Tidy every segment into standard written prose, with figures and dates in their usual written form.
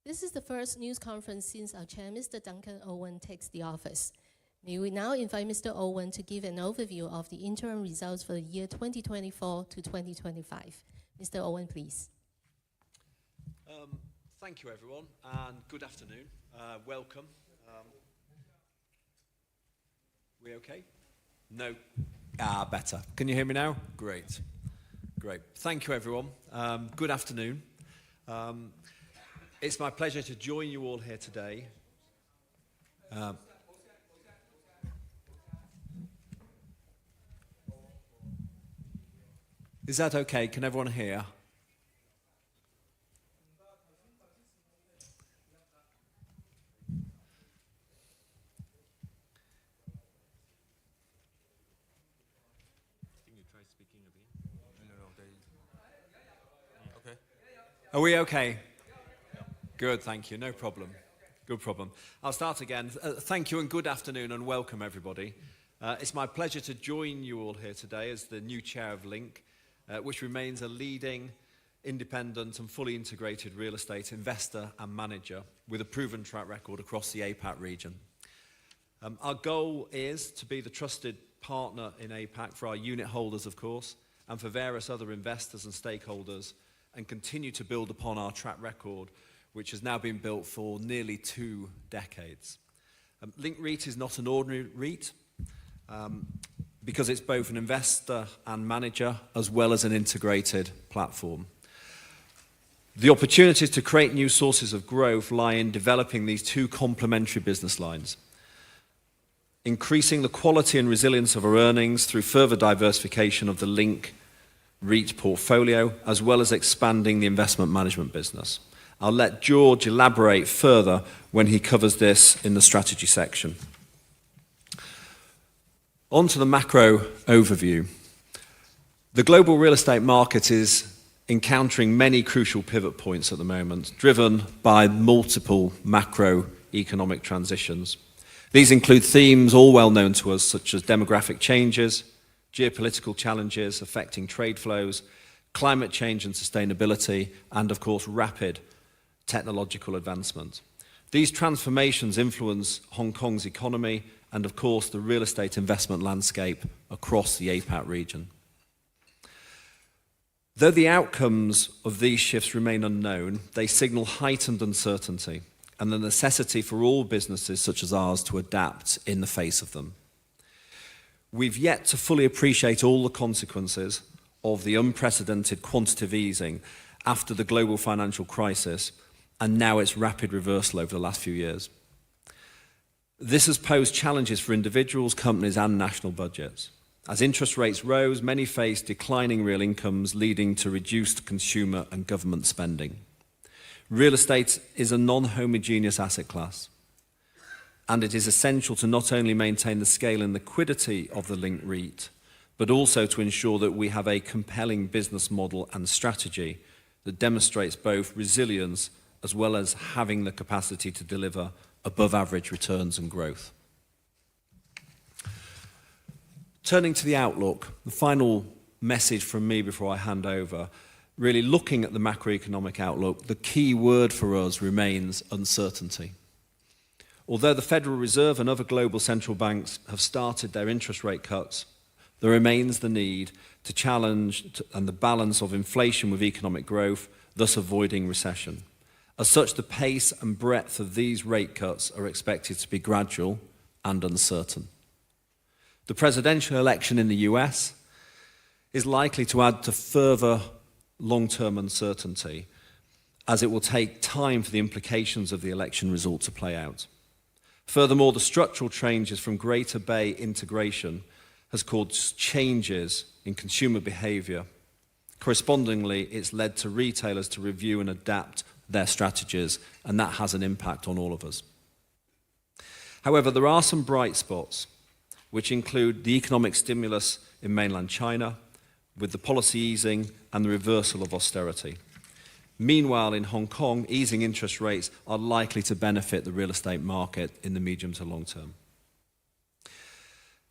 This is the first news conference since our chair, Mr. Duncan Owen, takes the office. May we now invite Mr. Owen to give an overview of the interim results for the year 2024 to 2025. Mr. Owen, please. Thank you, everyone, and good afternoon. Welcome. We okay? No. Better. Can you hear me now? Great. Great. Thank you, everyone. Good afternoon. It's my pleasure to join you all here today. Is that okay? Can everyone hear? Are we okay? Good, thank you. No problem. Good problem. I'll start again. Thank you and good afternoon and welcome everybody. It's my pleasure to join you all here today as the new chair of Link, which remains a leading, independent and fully integrated real estate investor and manager with a proven track record across the APAC region. Our goal is to be the trusted partner in APAC for our unit holders, of course, and for various other investors and stakeholders, and continue to build upon our track record, which has now been built for nearly 2 decades. Link REIT is not an ordinary REIT, because it's both an investor and manager, as well as an integrated platform. The opportunities to create new sources of growth lie in developing these 2 complementary business lines, increasing the quality and resilience of our earnings through further diversification of the Link REIT portfolio, as well as expanding the investment management business. I'll let George elaborate further when he covers this in the strategy section. On to the macro overview. The global real estate market is encountering many crucial pivot points at the moment, driven by multiple macroeconomic transitions. These include themes all well known to us, such as demographic changes, geopolitical challenges affecting trade flows, climate change and sustainability, and of course rapid technological advancement. These transformations influence Hong Kong's economy and of course the real estate investment landscape across the APAC region. Though the outcomes of these shifts remain unknown, they signal heightened uncertainty and the necessity for all businesses such as ours to adapt in the face of them. We've yet to fully appreciate all the consequences of the unprecedented quantitative easing after the global financial crisis and now its rapid reversal over the last few years. This has posed challenges for individuals, companies and national budgets. As interest rates rose, many faced declining real incomes, leading to reduced consumer and government spending. Real estate is a non-homogeneous asset class, and it is essential to not only maintain the scale and liquidity of the Link REIT, but also to ensure that we have a compelling business model and strategy that demonstrates both resilience as well as having the capacity to deliver above average returns and growth. Turning to the outlook, the final message from me before I hand over, really looking at the macroeconomic outlook, the key word for us remains uncertainty. Although the Federal Reserve and other global central banks have started their interest rate cuts, there remains the need to challenge and the balance of inflation with economic growth, thus avoiding recession. As such, the pace and breadth of these rate cuts are expected to be gradual and uncertain. The presidential election in the US is likely to add to further long-term uncertainty, as it will take time for the implications of the election result to play out. Furthermore, the structural changes from Greater Bay integration has caused changes in consumer behaviour. Correspondingly, it's led to retailers to review and adapt their strategies, and that has an impact on all of us. However, there are some bright spots, which include the economic stimulus in mainland China, with the policy easing and the reversal of austerity. Meanwhile, in Hong Kong, easing interest rates are likely to benefit the real estate market in the medium to long term.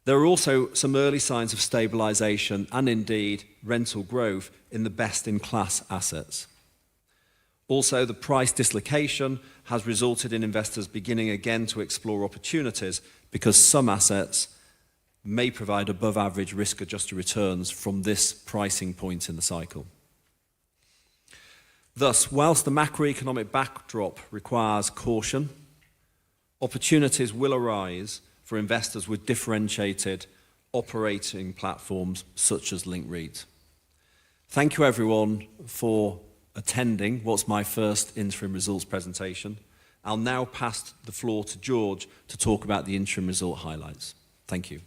There are also some early signs of stabilisation and indeed rental growth in the best-in-class assets. Also, the price dislocation has resulted in investors beginning again to explore opportunities because some assets may provide above average risk-adjusted returns from this pricing point in the cycle. Thus, whilst the macroeconomic backdrop requires caution, opportunities will arise for investors with differentiated operating platforms such as Link REIT. Thank you everyone for attending what's my first interim results presentation. I'll now pass the floor to George to talk about the interim result highlights. Thank you.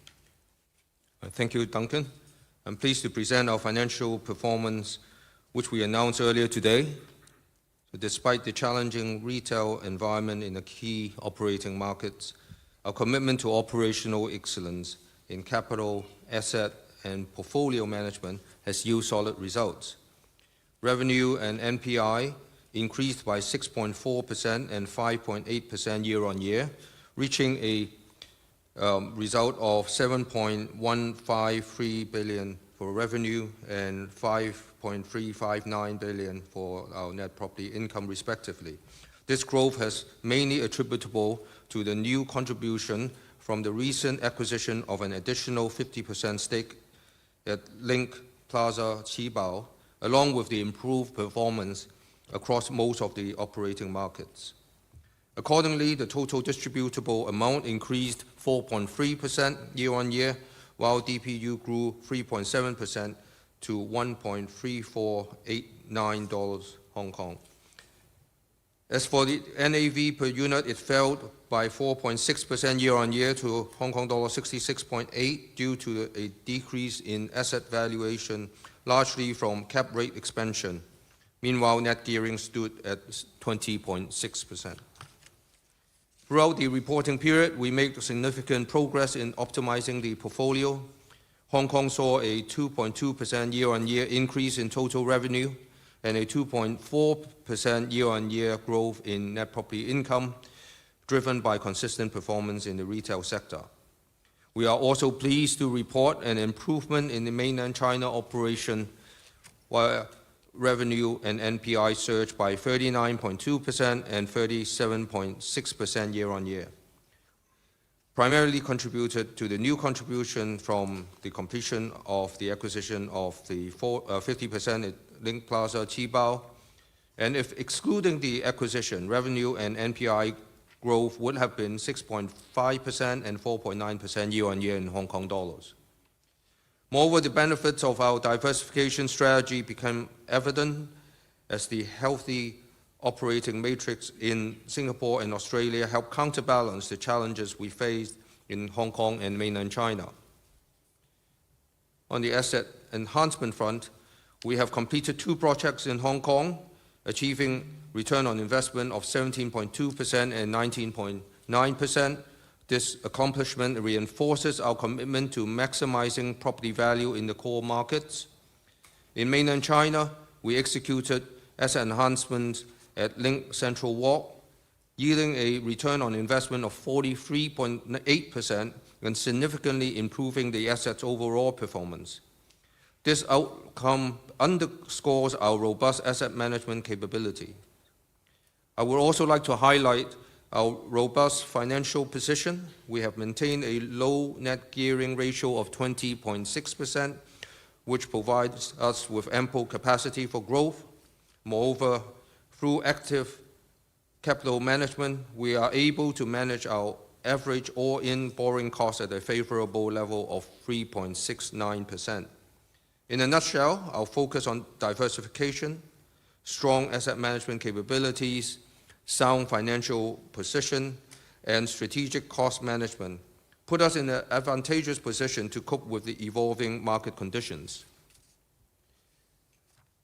Thank you, Duncan. I'm pleased to present our financial performance, which we announced earlier today. So despite the challenging retail environment in the key operating markets, our commitment to operational excellence in capital, asset, and portfolio management has yielded solid results. Revenue and NPI increased by 6.4% and 5.8% year-on-year, reaching a result of 7.153 billion for revenue and 5.359 billion for our net property income, respectively. This growth has mainly attributable to the new contribution from the recent acquisition of an additional 50% stake at Link Plaza Qibao, along with the improved performance across most of the operating markets. Accordingly, the total distributable amount increased 4.3% year-on-year, while DPU grew 3.7% to 1.3489 dollars Hong Kong. As for the NAV per unit, it fell by 4.6% year-on-year to Hong Kong dollar 66.8 due to a decrease in asset valuation, largely from cap rate expansion. Meanwhile, net gearing stood at 20.6%. Throughout the reporting period, we made significant progress in optimizing the portfolio. Hong Kong saw a 2.2% year-on-year increase in total revenue and a 2.4% year-on-year growth in net property income, driven by consistent performance in the retail sector. We are also pleased to report an improvement in the mainland China operation, where revenue and NPI surged by 39.2% and 37.6% year-on-year. Primarily contributed to the new contribution from the completion of the acquisition of the 50% at Link Plaza Qibao. And if excluding the acquisition, revenue and NPI growth would have been 6.5% and 4.9% year-on-year in Hong Kong dollars. Moreover, the benefits of our diversification strategy became evident as the healthy operating matrix in Singapore and Australia helped counterbalance the challenges we faced in Hong Kong and mainland China. On the asset enhancement front, we have completed 2 projects in Hong Kong, achieving return on investment of 17.2% and 19.9%. This accomplishment reinforces our commitment to maximizing property value in the core markets. In mainland China, we executed asset enhancements at Link Central Walk, yielding a return on investment of 43.8% and significantly improving the asset's overall performance. This outcome underscores our robust asset management capability. I would also like to highlight our robust financial position. We have maintained a low net gearing ratio of 20.6%, which provides us with ample capacity for growth. Moreover, through active capital management, we are able to manage our average all-in borrowing costs at a favorable level of 3.69%. In a nutshell, our focus on diversification, strong asset management capabilities, sound financial position, and strategic cost management put us in an advantageous position to cope with the evolving market conditions.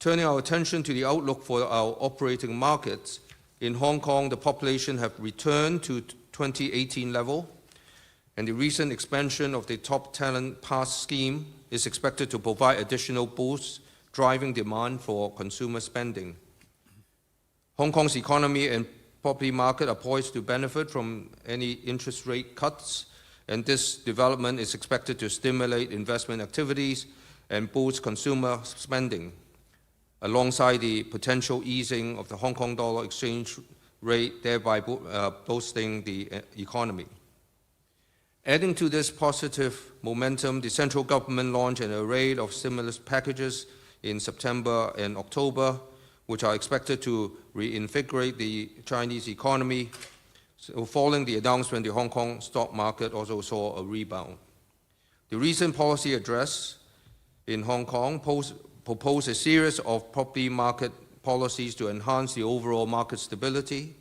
Turning our attention to the outlook for our operating markets, in Hong Kong, the population have returned to 2018 level, and the recent expansion of the Top Talent Pass scheme is expected to provide additional boosts, driving demand for consumer spending. Hong Kong's economy and property market are poised to benefit from any interest rate cuts, and this development is expected to stimulate investment activities and boost consumer spending. alongside the potential easing of the Hong Kong dollar exchange rate, thereby boosting the economy. Adding to this positive momentum, the central government launched an array of stimulus packages in September and October, which are expected to reinvigorate the Chinese economy. So following the announcement, the Hong Kong stock market also saw a rebound. The recent policy address in Hong Kong proposed a series of property market policies to enhance the overall market stability.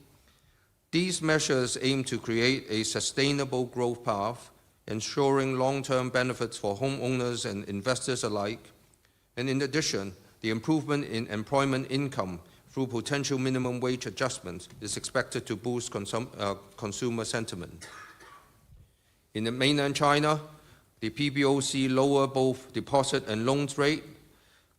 These measures aim to create a sustainable growth path, ensuring long-term benefits for homeowners and investors alike. And in addition, the improvement in employment income through potential minimum wage adjustments is expected to boost consumer sentiment. In the mainland China, the PBOC lowered both deposit and loans rate.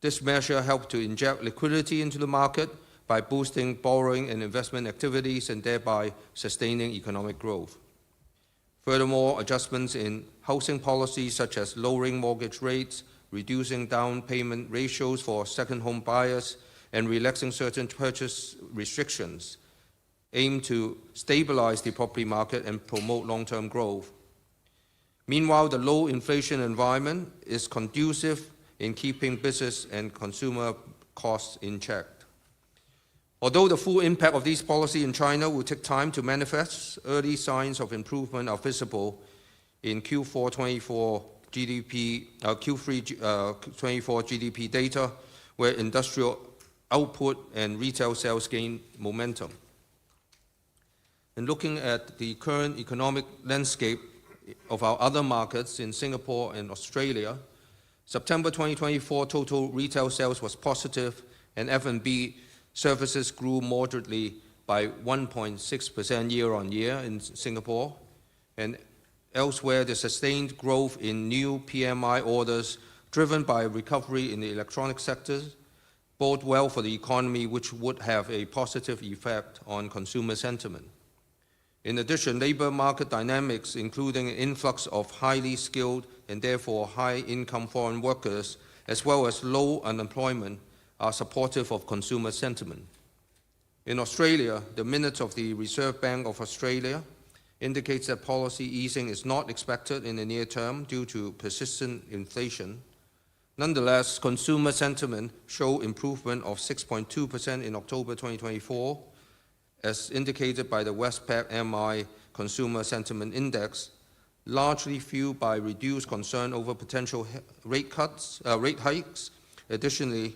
This measure helped to inject liquidity into the market by boosting borrowing and investment activities and thereby sustaining economic growth. Furthermore, adjustments in housing policies such as lowering mortgage rates, reducing down payment ratios for second home buyers, and relaxing certain purchase restrictions aim to stabilize the property market and promote long-term growth. Meanwhile, the low inflation environment is conducive in keeping business and consumer costs in check. Although the full impact of these policies in China will take time to manifest, early signs of improvement are visible in Q3 24 GDP data, where industrial output and retail sales gain momentum. And looking at the current economic landscape of our other markets in Singapore and Australia, September 2024 total retail sales was positive, and F&B services grew moderately by 1.6% year-on-year in Singapore. And elsewhere, the sustained growth in new PMI orders, driven by recovery in the electronic sectors, bode well for the economy, which would have a positive effect on consumer sentiment. In addition, labor market dynamics, including an influx of highly skilled and therefore high-income foreign workers, as well as low unemployment, are supportive of consumer sentiment. In Australia, the minutes of the Reserve Bank of Australia indicates that policy easing is not expected in the near term due to persistent inflation. Nonetheless, consumer sentiment showed improvement of 6.2% in October 2024, as indicated by the Westpac MI Consumer Sentiment Index, largely fueled by reduced concern over potential rate hikes. Additionally,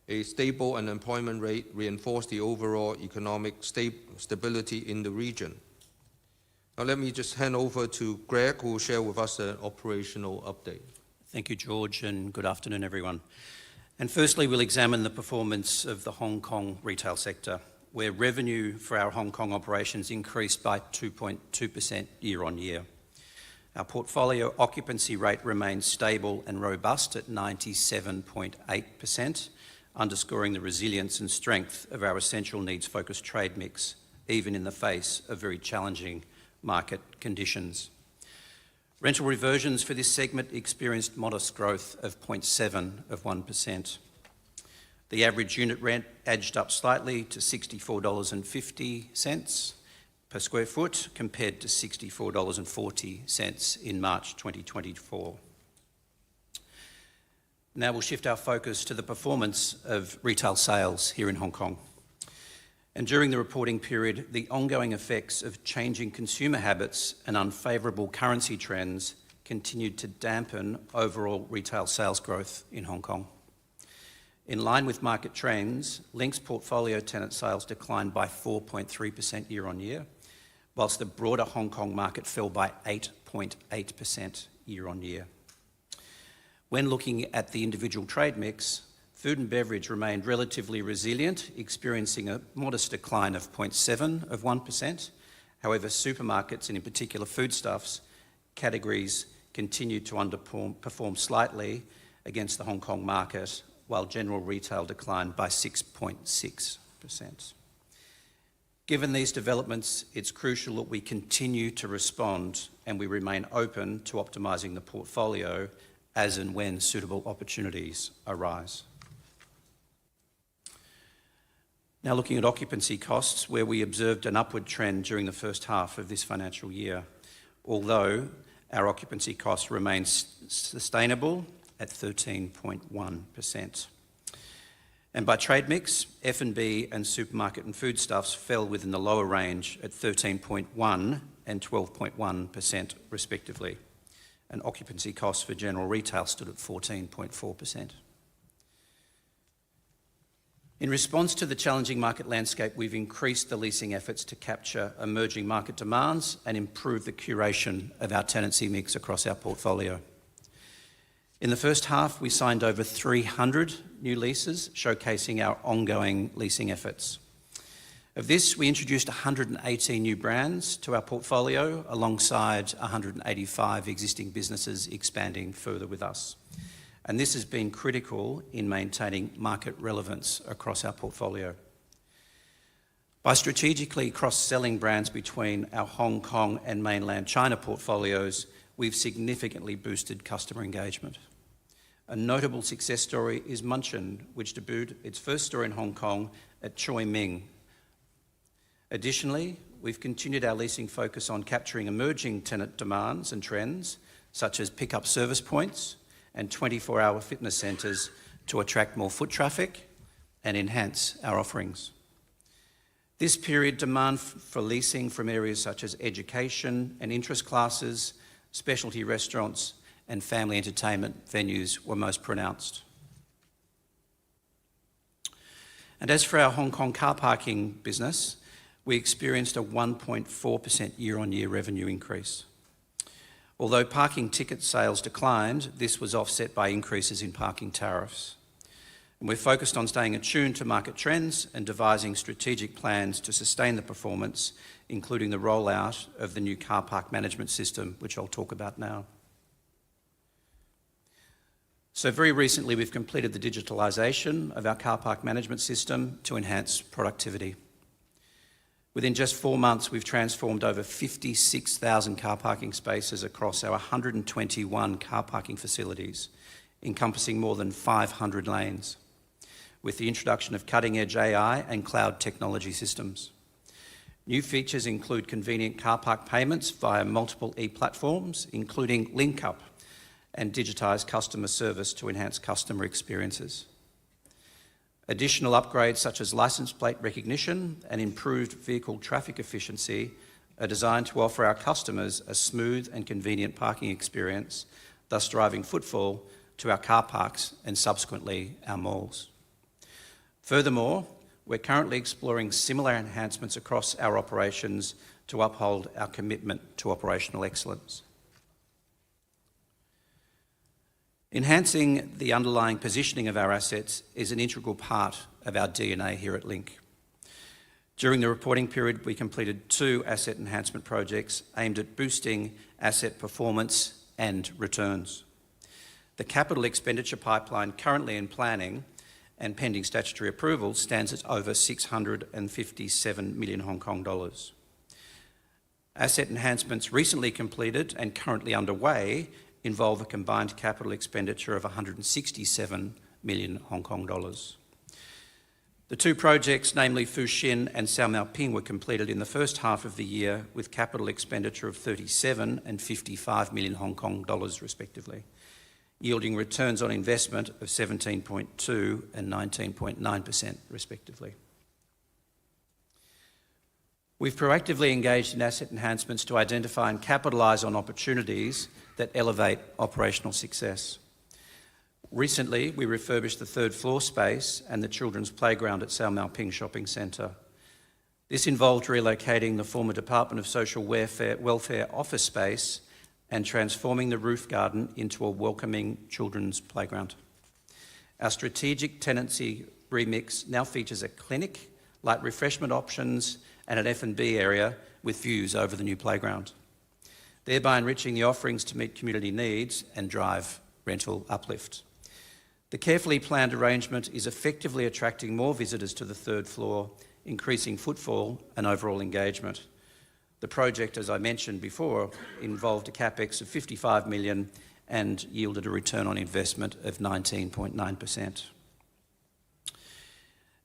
a stable unemployment rate reinforced the overall economic stability in the region. Now let me just hand over to Greg, who will share with us an operational update. Thank you, George, and good afternoon, everyone. And firstly, we'll examine the performance of the Hong Kong retail sector, where revenue for our Hong Kong operations increased by 2.2% year-on-year. Our portfolio occupancy rate remains stable and robust at 97.8%, underscoring the resilience and strength of our essential needs-focused trade mix, even in the face of very challenging market conditions. Rental reversions for this segment experienced modest growth of 1%. The average unit rent edged up slightly to $64.50 per square foot, compared to $64.40 in March 2024. Now we'll shift our focus to the performance of retail sales here in Hong Kong. And during the reporting period, the ongoing effects of changing consumer habits and unfavourable currency trends continued to dampen overall retail sales growth in Hong Kong. In line with market trends, Link's portfolio tenant sales declined by 4.3% year-on-year, whilst the broader Hong Kong market fell by 8.8% year-on-year. When looking at the individual trade mix, food and beverage remained relatively resilient, experiencing a modest decline of 0.7%. However, supermarkets, and in particular foodstuffs, categories continued to underperform slightly against the Hong Kong market, while general retail declined by 6.6%. Given these developments, it's crucial that we continue to respond and we remain open to optimising the portfolio as and when suitable opportunities arise. Now looking at occupancy costs, where we observed an upward trend during the first half of this financial year, although our occupancy costs remain sustainable at 13.1%. And by trade mix, F&B and supermarket and foodstuffs fell within the lower range at 13.1% and 12.1% respectively. And occupancy costs for general retail stood at 14.4%. In response to the challenging market landscape, we've increased the leasing efforts to capture emerging market demands and improve the curation of our tenancy mix across our portfolio. In the first half, we signed over 300 new leases, showcasing our ongoing leasing efforts. Of this, we introduced 118 new brands to our portfolio, alongside 185 existing businesses expanding further with us. And this has been critical in maintaining market relevance across our portfolio. By strategically cross-selling brands between our Hong Kong and mainland China portfolios, we've significantly boosted customer engagement. A notable success story is Munchin, which debuted its first store in Hong Kong at Choi Ming. Additionally, we've continued our leasing focus on capturing emerging tenant demands and trends, such as pick-up service points and 24-hour fitness centres, to attract more foot traffic and enhance our offerings. This period, demand for leasing from areas such as education and interest classes, specialty restaurants and family entertainment venues were most pronounced. And as for our Hong Kong car parking business, we experienced a 1.4% year-on-year revenue increase. Although parking ticket sales declined, this was offset by increases in parking tariffs. And we're focused on staying attuned to market trends and devising strategic plans to sustain the performance, including the rollout of the new car park management system, which I'll talk about now. So very recently, we've completed the digitalisation of our car park management system to enhance productivity. Within just 4 months, we've transformed over 56,000 car parking spaces across our 121 car parking facilities, encompassing more than 500 lanes, with the introduction of cutting-edge AI and cloud technology systems. New features include convenient car park payments via multiple e-platforms, including LinkUp, and digitised customer service to enhance customer experiences. Additional upgrades such as licence plate recognition and improved vehicle traffic efficiency are designed to offer our customers a smooth and convenient parking experience, thus driving footfall to our car parks and subsequently our malls. Furthermore, we're currently exploring similar enhancements across our operations to uphold our commitment to operational excellence. Enhancing the underlying positioning of our assets is an integral part of our DNA here at Link. During the reporting period, we completed 2 asset enhancement projects aimed at boosting asset performance and returns. The capital expenditure pipeline currently in planning and pending statutory approval stands at over 657 million Hong Kong dollars. Asset enhancements recently completed and currently underway involve a combined capital expenditure of 167 million Hong Kong dollars. The 2 projects, namely Fuxin and Sao Mau Ping, were completed in the first half of the year with capital expenditure of 37 and 55 million Hong Kong dollars respectively, yielding returns on investment of 17.2% and 19.9% respectively. We've proactively engaged in asset enhancements to identify and capitalise on opportunities that elevate operational success. Recently, we refurbished the 3rd floor space and the children's playground at Sao Mau Ping Shopping Centre. This involved relocating the former Department of Social Welfare office space and transforming the roof garden into a welcoming children's playground. Our strategic tenancy remix now features a clinic, light refreshment options and an F&B area with views over the new playground, thereby enriching the offerings to meet community needs and drive rental uplift. The carefully planned arrangement is effectively attracting more visitors to the 3rd floor, increasing footfall and overall engagement. The project, as I mentioned before, involved a capex of 55 million and yielded a return on investment of 19.9%.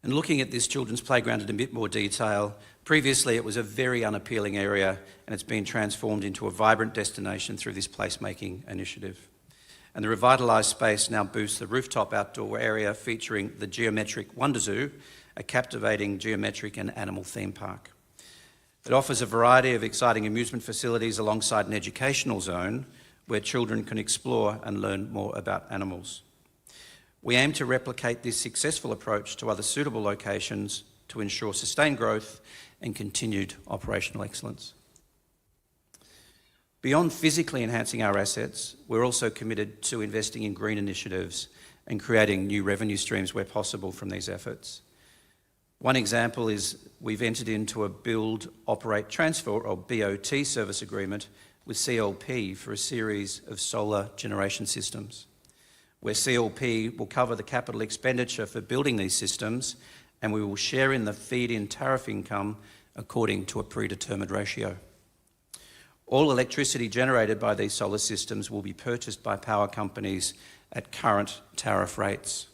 And looking at this children's playground in a bit more detail, previously it was a very unappealing area and it's been transformed into a vibrant destination through this placemaking initiative. And the revitalised space now boosts the rooftop outdoor area featuring the Geometric Wonder Zoo, a captivating geometric and animal theme park. It offers a variety of exciting amusement facilities alongside an educational zone where children can explore and learn more about animals. We aim to replicate this successful approach to other suitable locations to ensure sustained growth and continued operational excellence. Beyond physically enhancing our assets, we're also committed to investing in green initiatives and creating new revenue streams where possible from these efforts. One example is we've entered into a Build, Operate, Transfer, or BOT service agreement with CLP for a series of solar generation systems, where CLP will cover the capital expenditure for building these systems and we will share in the feed-in tariff income according to a predetermined ratio. All electricity generated by these solar systems will be purchased by power companies at current tariff rates.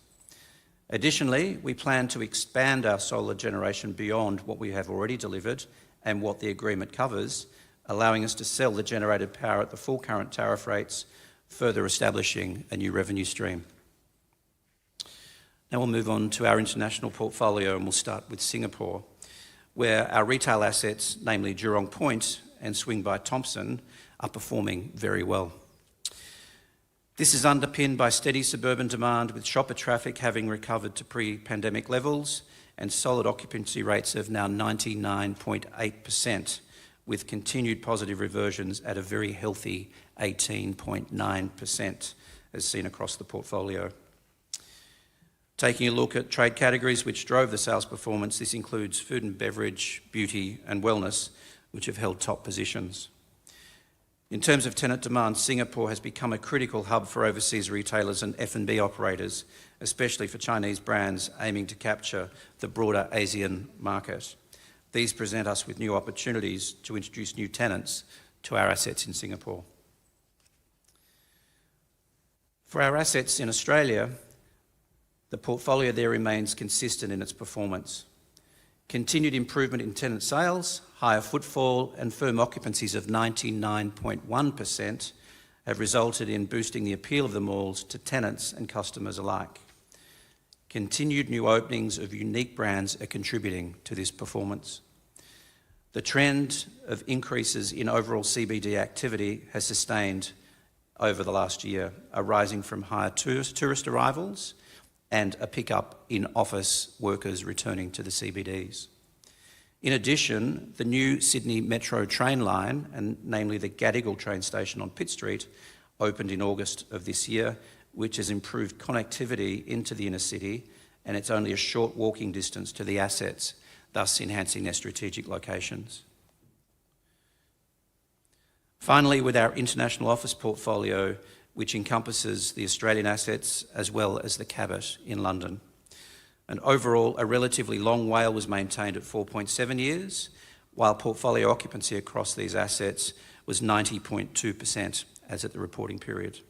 Additionally, we plan to expand our solar generation beyond what we have already delivered and what the agreement covers, allowing us to sell the generated power at the full current tariff rates, further establishing a new revenue stream. Now we'll move on to our international portfolio and we'll start with Singapore, where our retail assets, namely Jurong Point and Swing by Thomson, are performing very well. This is underpinned by steady suburban demand, with shopper traffic having recovered to pre-pandemic levels and solid occupancy rates of now 99.8%, with continued positive reversions at a very healthy 18.9%, as seen across the portfolio. Taking a look at trade categories which drove the sales performance, this includes food and beverage, beauty and wellness, which have held top positions. In terms of tenant demand, Singapore has become a critical hub for overseas retailers and F&B operators, especially for Chinese brands aiming to capture the broader Asian market. These present us with new opportunities to introduce new tenants to our assets in Singapore. For our assets in Australia, the portfolio there remains consistent in its performance. Continued improvement in tenant sales, higher footfall and firm occupancies of 99.1% have resulted in boosting the appeal of the malls to tenants and customers alike. Continued new openings of unique brands are contributing to this performance. The trend of increases in overall CBD activity has sustained over the last year, arising from higher tourist arrivals and a pickup in office workers returning to the CBDs. In addition, the new Sydney Metro train line, and namely the Gadigal train station on Pitt Street, opened in August of this year, which has improved connectivity into the inner city, and it's only a short walking distance to the assets, thus enhancing their strategic locations. Finally, with our international office portfolio, which encompasses the Australian assets as well as the Cabot in London. And overall, a relatively long WALE was maintained at 4.7 years, while portfolio occupancy across these assets was 90.2% as at the reporting period.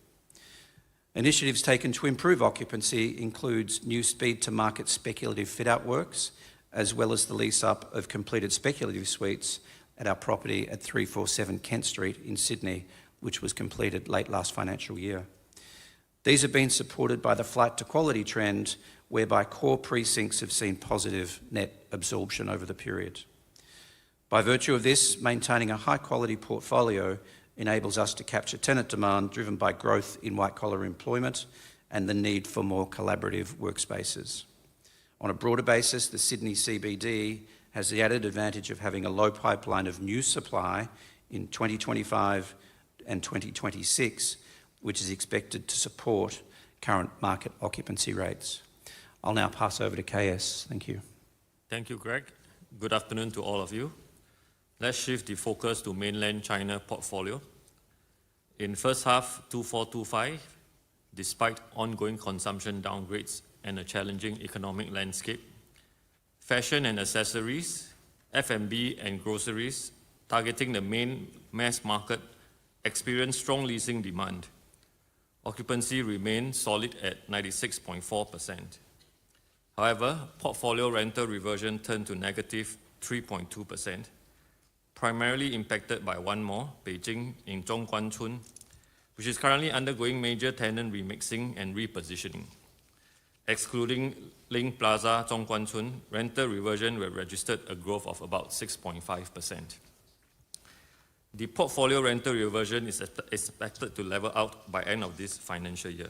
Initiatives taken to improve occupancy includes new speed-to-market speculative fit-out works, as well as the lease-up of completed speculative suites at our property at 347 Kent Street in Sydney, which was completed late last financial year. These have been supported by the flight to quality trend, whereby core precincts have seen positive net absorption over the period. By virtue of this, maintaining a high-quality portfolio enables us to capture tenant demand driven by growth in white-collar employment and the need for more collaborative workspaces. On a broader basis, the Sydney CBD has the added advantage of having a low pipeline of new supply in 2025 and 2026, which is expected to support current market occupancy rates. I'll now pass over to KS. Thank you. Thank you, Greg. Good afternoon to all of you. Let's shift the focus to mainland China portfolio. In first half 2425, despite ongoing consumption downgrades and a challenging economic landscape, fashion and accessories, F&B and groceries, targeting the main mass market, experienced strong leasing demand. Occupancy remained solid at 96.4%. However, portfolio rental reversion turned to negative 3.2%, primarily impacted by one more, Beijing in Zhongguancun, which is currently undergoing major tenant remixing and repositioning. Excluding Ling Plaza Zhongguancun, rental reversion will registered a growth of about 6.5%. The portfolio rental reversion is expected to level out by end of this financial year.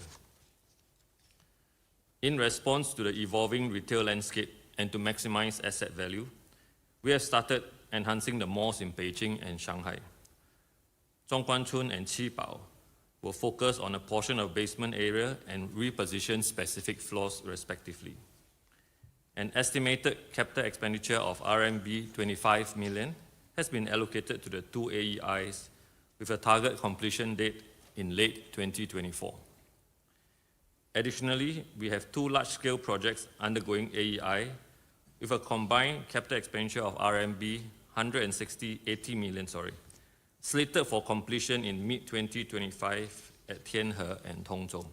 In response to the evolving retail landscape and to maximize asset value, we have started enhancing the malls in Beijing and Shanghai. Zhongguancun and Qibao will focus on a portion of basement area and reposition specific floors respectively. An estimated capital expenditure of RMB 25 million has been allocated to the two AEIs with a target completion date in late 2024. Additionally, we have two large-scale projects undergoing AEI with a combined capital expenditure of RMB 80 million, slated for completion in mid-2025 at Tianhe and Tongzhou.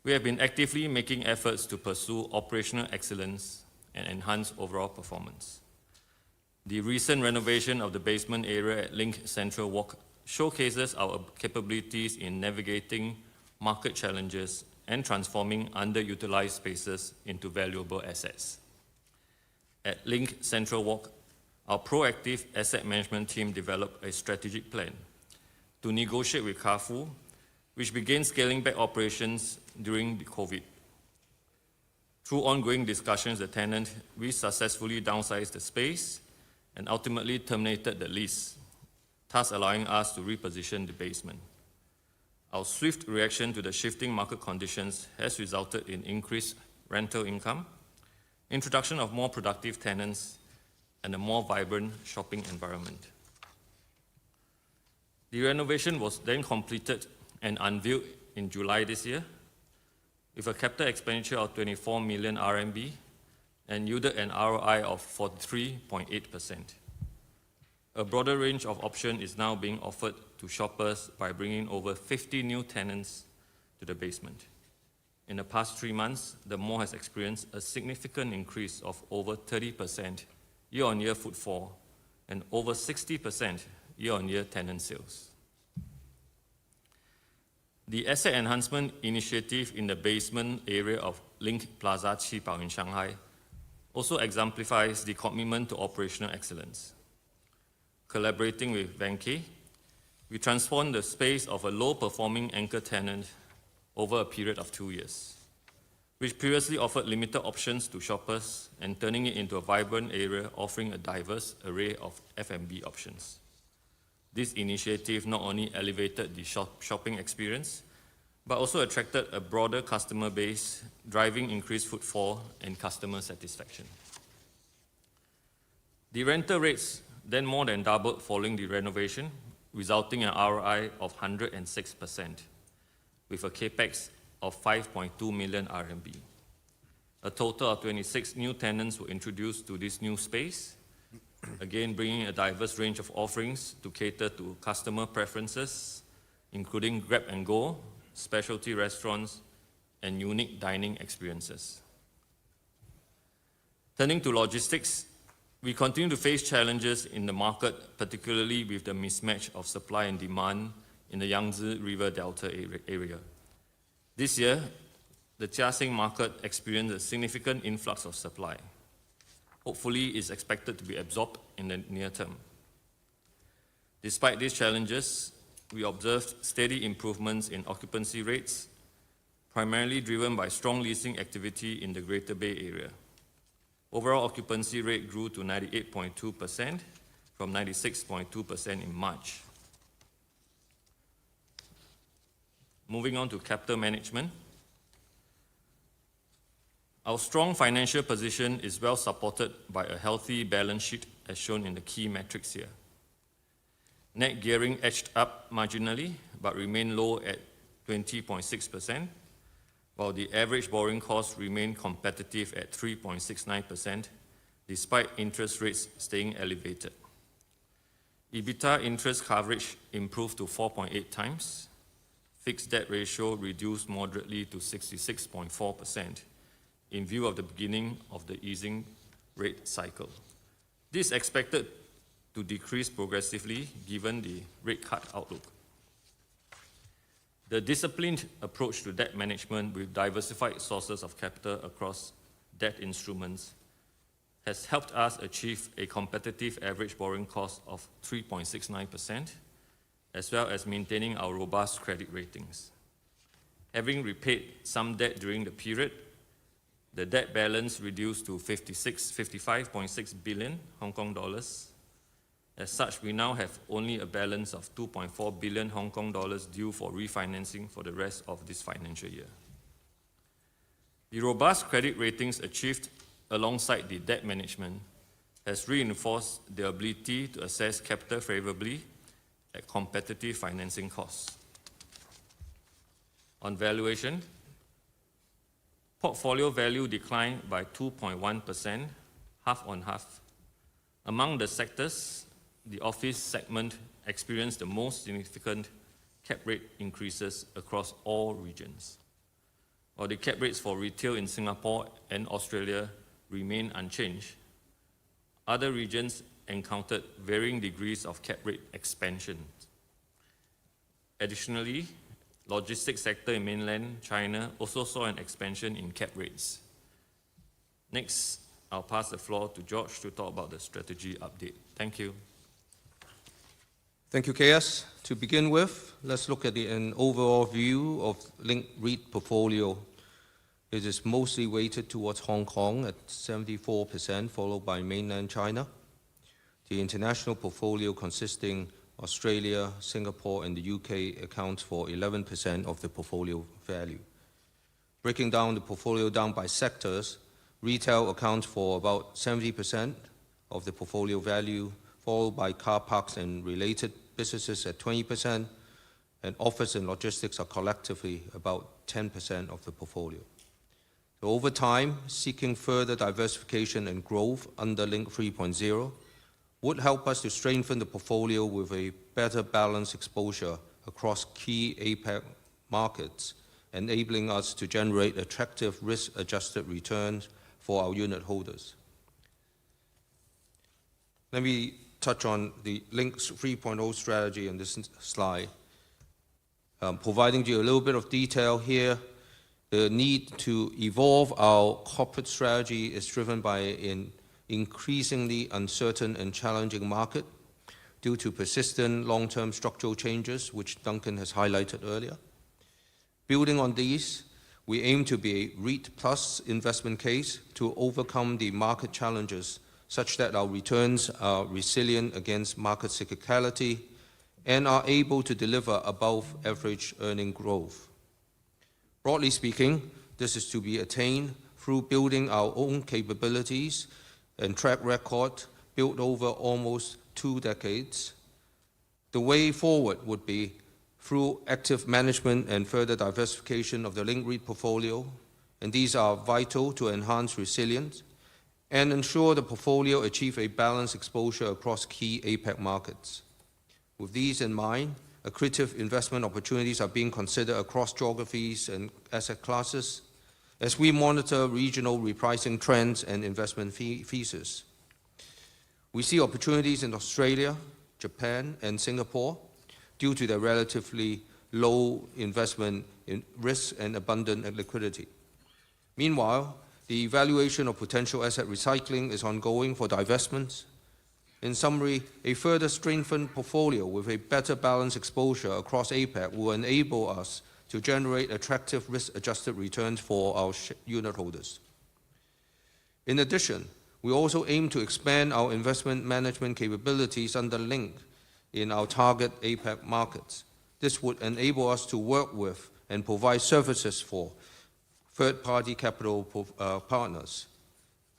We have been actively making efforts to pursue operational excellence and enhance overall performance. The recent renovation of the basement area at Link Central Walk showcases our capabilities in navigating market challenges and transforming underutilized spaces into valuable assets. At Link Central Walk, our proactive asset management team developed a strategic plan to negotiate with Carrefour, which began scaling back operations during the COVID. Through ongoing discussions with the tenant, we successfully downsized the space and ultimately terminated the lease, thus allowing us to reposition the basement. Our swift reaction to the shifting market conditions has resulted in increased rental income, introduction of more productive tenants, and a more vibrant shopping environment. The renovation was then completed and unveiled in July this year with a capital expenditure of 24 million RMB and yielded an ROI of 43.8%. A broader range of options is now being offered to shoppers by bringing over 50 new tenants to the basement. In the past 3 months, the mall has experienced a significant increase of over 30% year-on-year footfall and over 60% year-on-year tenant sales. The asset enhancement initiative in the basement area of Link Plaza Qibao in Shanghai also exemplifies the commitment to operational excellence. Collaborating with Vanke, we transformed the space of a low-performing anchor tenant over a period of 2 years, which previously offered limited options to shoppers and turning it into a vibrant area offering a diverse array of F&B options. This initiative not only elevated the shopping experience, but also attracted a broader customer base, driving increased footfall and customer satisfaction. The rental rates then more than doubled following the renovation, resulting in an ROI of 106%, with a capex of 5.2 million RMB. A total of 26 new tenants were introduced to this new space, again bringing a diverse range of offerings to cater to customer preferences, including grab and go, specialty restaurants, and unique dining experiences. Turning to logistics, we continue to face challenges in the market, particularly with the mismatch of supply and demand in the Yangtze River Delta area. This year, the Jiaxing market experienced a significant influx of supply. Hopefully, it's expected to be absorbed in the near term. Despite these challenges, we observed steady improvements in occupancy rates, primarily driven by strong leasing activity in the Greater Bay Area. Overall occupancy rate grew to 98.2% from 96.2% in March. Moving on to capital management. Our strong financial position is well supported by a healthy balance sheet as shown in the key metrics here. Net gearing edged up marginally but remained low at 20.6%, while the average borrowing cost remained competitive at 3.69% despite interest rates staying elevated. EBITDA interest coverage improved to 4.8 times. Fixed debt ratio reduced moderately to 66.4%, in view of the beginning of the easing rate cycle. This is expected to decrease progressively given the rate cut outlook. The disciplined approach to debt management with diversified sources of capital across debt instruments has helped us achieve a competitive average borrowing cost of 3.69%, as well as maintaining our robust credit ratings. Having repaid some debt during the period, the debt balance reduced to 55.6 billion Hong Kong dollars. As such, we now have only a balance of 2.4 billion Hong Kong dollars due for refinancing for the rest of this financial year. The robust credit ratings achieved alongside the debt management has reinforced the ability to assess capital favorably at competitive financing costs. On valuation, portfolio value declined by 2.1%, half on half. Among the sectors, the office segment experienced the most significant cap rate increases across all regions, while the cap rates for retail in Singapore and Australia remain unchanged. Other regions encountered varying degrees of cap rate expansion. Additionally, logistics sector in mainland China also saw an expansion in cap rates. Next, I'll pass the floor to George to talk about the strategy update. Thank you. Thank you, KS. To begin with, let's look at an overall view of Link REIT portfolio. It is mostly weighted towards Hong Kong at 74%, followed by mainland China. The international portfolio consisting Australia, Singapore, and the UK accounts for 11% of the portfolio value. Breaking down the portfolio down by sectors, retail accounts for about 70% of the portfolio value, followed by car parks and related businesses at 20%, and office and logistics are collectively about 10% of the portfolio. So over time, seeking further diversification and growth under Link 3.0 would help us to strengthen the portfolio with a better balanced exposure across key APAC markets, enabling us to generate attractive risk-adjusted returns for our unit holders. Let me touch on the Link 3.0 strategy in this slide. Providing you a little bit of detail here, the need to evolve our corporate strategy is driven by an increasingly uncertain and challenging market due to persistent long-term structural changes, which Duncan has highlighted earlier. Building on these, we aim to be a REIT plus investment case to overcome the market challenges such that our returns are resilient against market cyclicality and are able to deliver above average earning growth. Broadly speaking, this is to be attained through building our own capabilities and track record built over almost 2 decades. The way forward would be through active management and further diversification of the Link REIT portfolio, and these are vital to enhance resilience and ensure the portfolio achieve a balanced exposure across key APAC markets. With these in mind, accretive investment opportunities are being considered across geographies and asset classes as we monitor regional repricing trends and investment theses. We see opportunities in Australia, Japan, and Singapore due to their relatively low investment in risk and abundant liquidity. Meanwhile, the evaluation of potential asset recycling is ongoing for divestments. In summary, a further strengthened portfolio with a better balanced exposure across APAC will enable us to generate attractive risk-adjusted returns for our unit holders. In addition, we also aim to expand our investment management capabilities under Link in our target APAC markets. This would enable us to work with and provide services for third-party capital partners.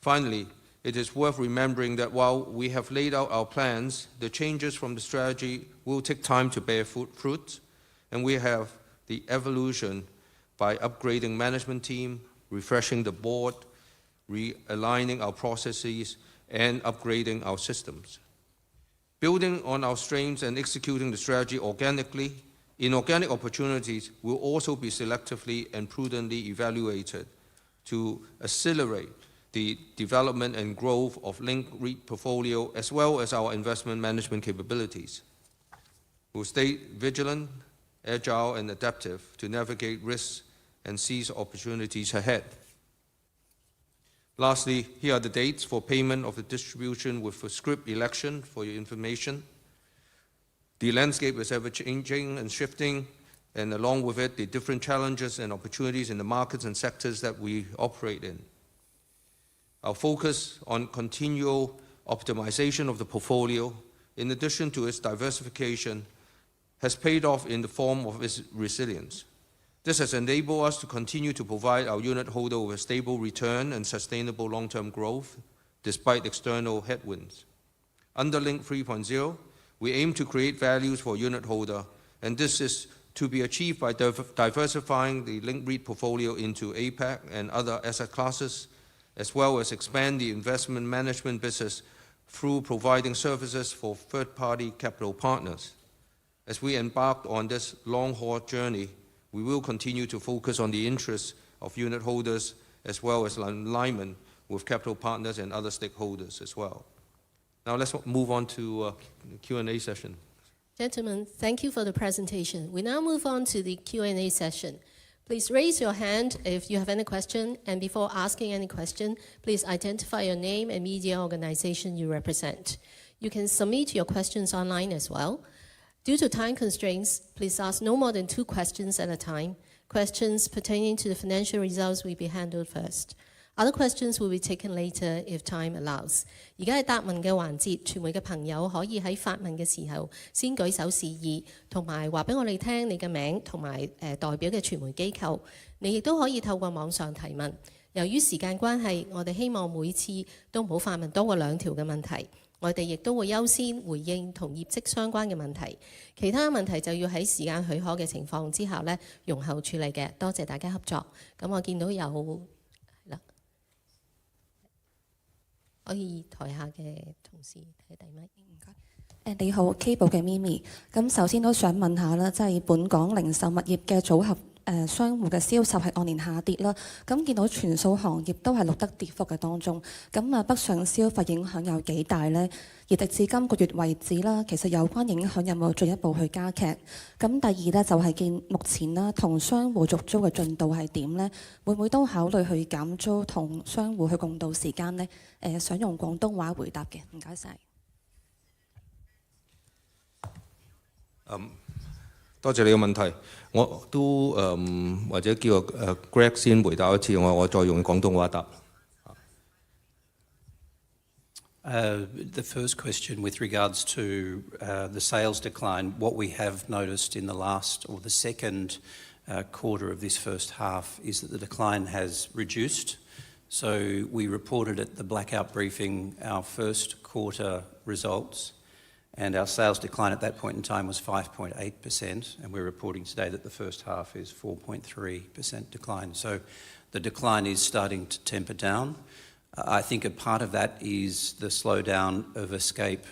Finally, it is worth remembering that while we have laid out our plans, the changes from the strategy will take time to bear fruit, and we have the evolution by upgrading management team, refreshing the board, realigning our processes, and upgrading our systems. Building on our strengths and executing the strategy organically, inorganic opportunities will also be selectively and prudently evaluated to accelerate the development and growth of linked REIT portfolio as well as our investment management capabilities. We'll stay vigilant, agile, and adaptive to navigate risks and seize opportunities ahead. Lastly, here are the dates for payment of the distribution with a scrip election for your information. The landscape is ever-changing and shifting, and along with it, the different challenges and opportunities in the markets and sectors that we operate in. Our focus on continual optimization of the portfolio, in addition to its diversification, has paid off in the form of its resilience. This has enabled us to continue to provide our unit holder with a stable return and sustainable long-term growth, despite external headwinds. Under Link 3.0, we aim to create values for unit holder, and this is to be achieved by diversifying the Link REIT portfolio into APAC and other asset classes, as well as expand the investment management business through providing services for third-party capital partners. As we embark on this long-haul journey, we will continue to focus on the interests of unit holders as well as alignment with capital partners and other stakeholders as well. Now let's move on to the Q&A session. Gentlemen, thank you for the presentation. We now move on to the Q&A session. Please raise your hand if you have any question, and before asking any question, please identify your name and media organization you represent. You can submit your questions online as well. Due to time constraints, please ask no more than 2 questions at a time. Questions pertaining to the financial results will be handled first. Other questions will be taken later if time allows. 而家係答問嘅環節，傳媒嘅朋友可以喺發問嘅時候先舉手示意，同埋話俾我哋聽你嘅名同埋代表嘅傳媒機構。你亦都可以透過網上提問。由於時間關係，我哋希望每次都唔好發問多過2條嘅問題。我哋亦都會優先回應同業績相關嘅問題，其他問題就要喺時間許可嘅情況之下呢，容後處理嘅。多謝大家合作。咁我見到有可以台下嘅同事睇第咪。你好 ，K 部嘅咪咪。咁首先都想問下啦，即係本港零售物業嘅組合商戶嘅銷售係按年下跌啦。咁見到全數行業都係錄得跌幅嘅當中。咁北上消費影響有幾大呢？而直至今個月為止啦，其實有關影響有冇進一步去加劇？咁第二呢，就係見目前啦，同商戶續租嘅進度係點呢？會唔會都考慮去減租同商戶去共度時間呢？想用廣東話回答嘅，唔該晒。多謝你嘅問題，我都或者叫Greg 先回答一次，我再用廣東話答。The first question with regards to the sales decline, what we have noticed in the last or the second quarter of this first half is that the decline has reduced. So we reported at the blackout briefing our first quarter results, and our sales decline at that point in time was 5.8%, and we're reporting today that the first half is 4.3% decline. So the decline is starting to temper down. I think a part of that is the slowdown of escape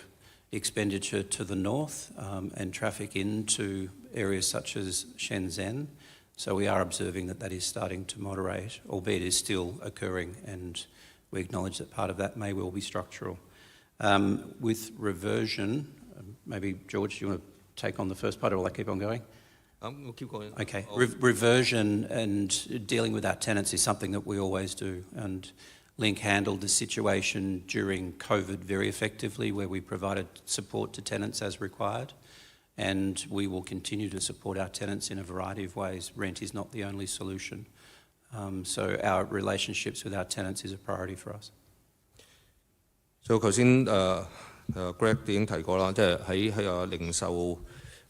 expenditure to the north and traffic into areas such as Shenzhen. So we are observing that that is starting to moderate, albeit it is still occurring, and we acknowledge that part of that may well be structural. With reversion, maybe George, do you want to take on the first part, or will I keep on going? We'll keep going. Okay. Reversion and dealing with our tenants is something that we always do, and Link handled the situation during COVID very effectively, where we provided support to tenants as required, and we will continue to support our tenants in a variety of ways. Rent is not the only solution. So our relationships with our tenants is a priority for us. So 頭先Greg 已經提過啦，即係喺零售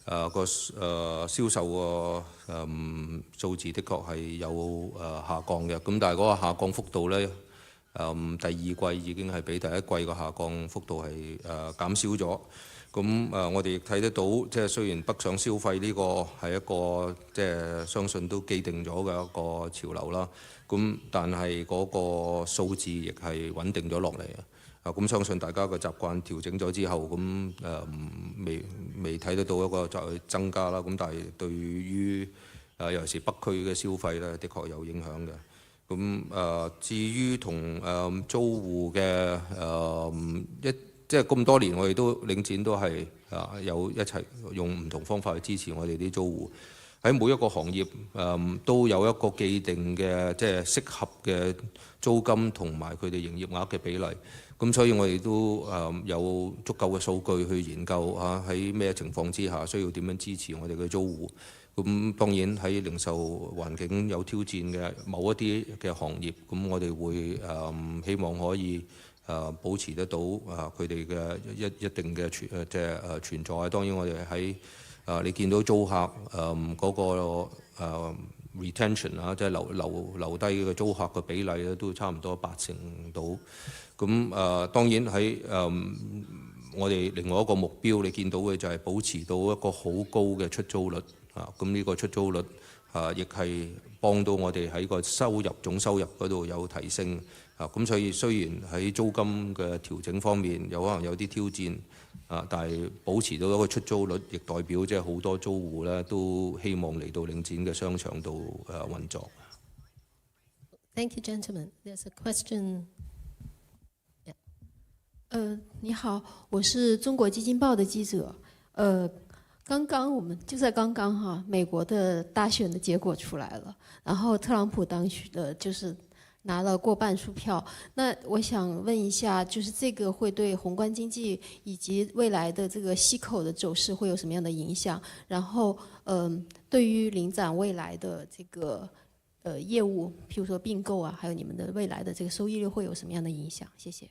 個銷售個數字的確係有下降嘅，咁但係嗰個下降幅度咧，第二季已經係比第一季個下降幅度係減少咗。咁我哋亦睇得到，即係雖然北上消費呢個係一個即係相信都既定咗嘅一個潮流啦，咁但係嗰個數字亦係穩定咗落嚟啊！咁相信大家嘅習慣調整咗之後，咁未睇得到一個再增加啦。咁但係對於尤其是北區嘅消費咧，的確有影響嘅。至於同租戶嘅即係咁多年，我哋都領展都係有一齊用唔同方法去支持我哋啲租戶。喺每一個行業都有一個既定嘅即係適合嘅租金同埋佢哋營業額嘅比例。咁所以我哋都有足夠嘅數據去研究喺咩情況之下需要點樣支持我哋嘅租戶。咁當然喺零售環境有挑戰嘅某一啲嘅行業，咁我哋會希望可以保持得到佢哋嘅一定嘅存在。當然我哋喺你見到租客嗰個retention 即係留低嘅租客嘅比例咧，都差唔多80%到。咁當然喺我哋另外一個目標，你見到嘅就係保持到一個好高嘅出租率。咁呢個出租率亦係幫到我哋喺個總收入嗰度有提升。咁所以雖然喺租金嘅調整方面有可能有啲挑戰，但係保持到一個出租率，亦代表即係好多租戶咧都希望嚟到領展嘅商場度運作。Thank you, gentlemen. There's a question. 你好，我是中国基金报的记者。就在刚刚哈，美国的大选的结果出来了，然后特朗普当选的就是拿了过半数票。那我想问一下，就是这个会对宏观经济以及未来的这个息口的走势会有什么样的影响？然后对于领展未来的这个业务，譬如说并购啊，还有你们的未来的这个收益率会有什么样的影响？谢谢。